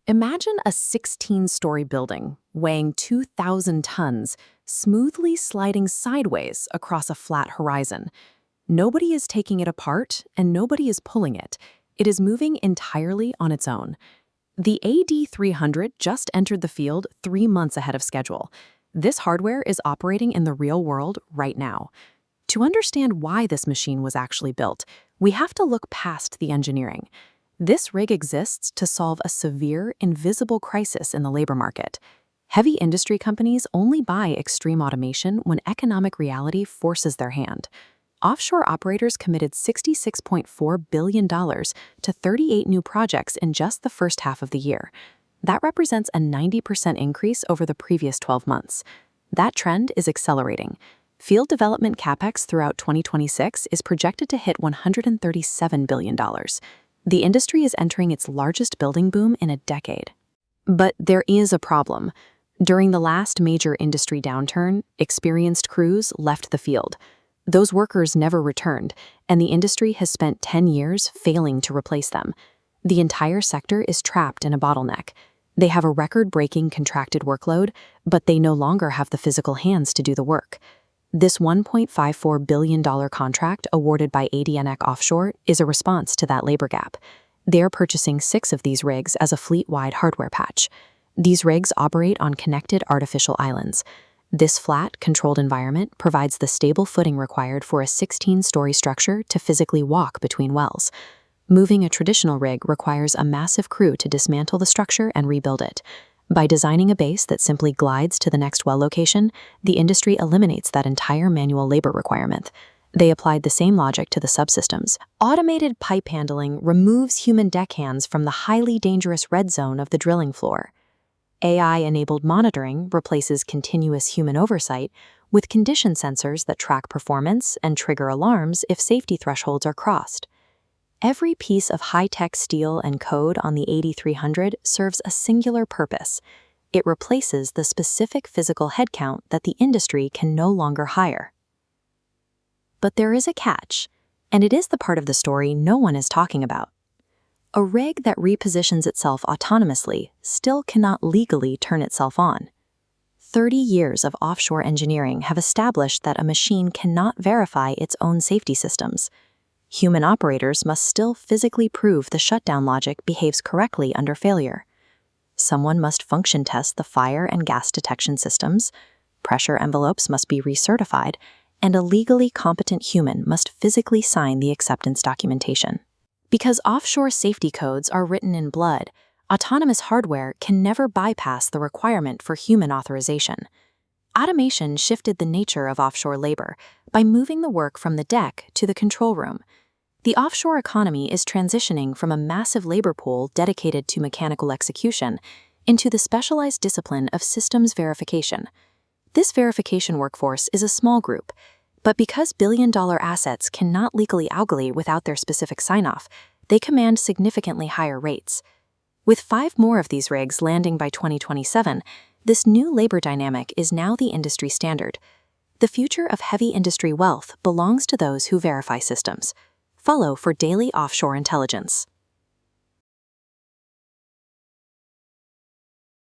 Imagine a 16-story building weighing 2,000 tons, smoothly sliding sideways across a flat horizon. Nobody is taking it apart, and nobody is pulling it. It is moving entirely on its own. The AD300 just entered the field 3 months ahead of schedule. This hardware is operating in the real world right now. To understand why this machine was actually built, we have to look past the engineering. This rig exists to solve a severe, invisible crisis in the labor market. Heavy industry companies only buy extreme automation when economic reality forces their hand. Offshore operators committed $66.4 billion to 38 new projects in just the first half of the year. That represents a 90% increase over the previous 12 months. That trend is accelerating. Field development capex throughout 2026 is projected to hit $137 billion. The industry is entering its largest building boom in a decade. But there is a problem. During the last major industry downturn, experienced crews left the field. Those workers never returned, and the industry has spent 10 years failing to replace them. The entire sector is trapped in a bottleneck. They have a record-breaking contracted workload, but they no longer have the physical hands to do the work. This $1.54 billion contract awarded by ADNOC Offshore is a response to that labor gap. They're purchasing 6 of these rigs as a fleet-wide hardware patch. These rigs operate on connected artificial islands. This flat, controlled environment provides the stable footing required for a 16-story structure to physically walk between wells. Moving a traditional rig requires a massive crew to dismantle the structure and rebuild it. By designing a base that simply glides to the next well location, the industry eliminates that entire manual labor requirement. They applied the same logic to the subsystems. Automated pipe handling removes human deckhands from the highly dangerous red zone of the drilling floor. AI-enabled monitoring replaces continuous human oversight with condition sensors that track performance and trigger alarms if safety thresholds are crossed. Every piece of high-tech steel and code on the AD300 serves a singular purpose. It replaces the specific physical headcount that the industry can no longer hire. But there is a catch, and it is the part of the story no one is talking about. A rig that repositions itself autonomously still cannot legally turn itself on. 30 years of offshore engineering have established that a machine cannot verify its own safety systems. Human operators must still physically prove the shutdown logic behaves correctly under failure. Someone must function test the fire and gas detection systems, pressure envelopes must be recertified, and a legally competent human must physically sign the acceptance documentation. Because offshore safety codes are written in blood, autonomous hardware can never bypass the requirement for human authorization. Automation shifted the nature of offshore labor by moving the work from the deck to the control room. The offshore economy is transitioning from a massive labor pool dedicated to mechanical execution into the specialized discipline of systems verification. This verification workforce is a small group, but because billion-dollar assets cannot legally ougly without their specific sign-off, they command significantly higher rates. With 5 more of these rigs landing by 2027, this new labor dynamic is now the industry standard. The future of heavy industry wealth belongs to those who verify systems. Follow for daily offshore intelligence.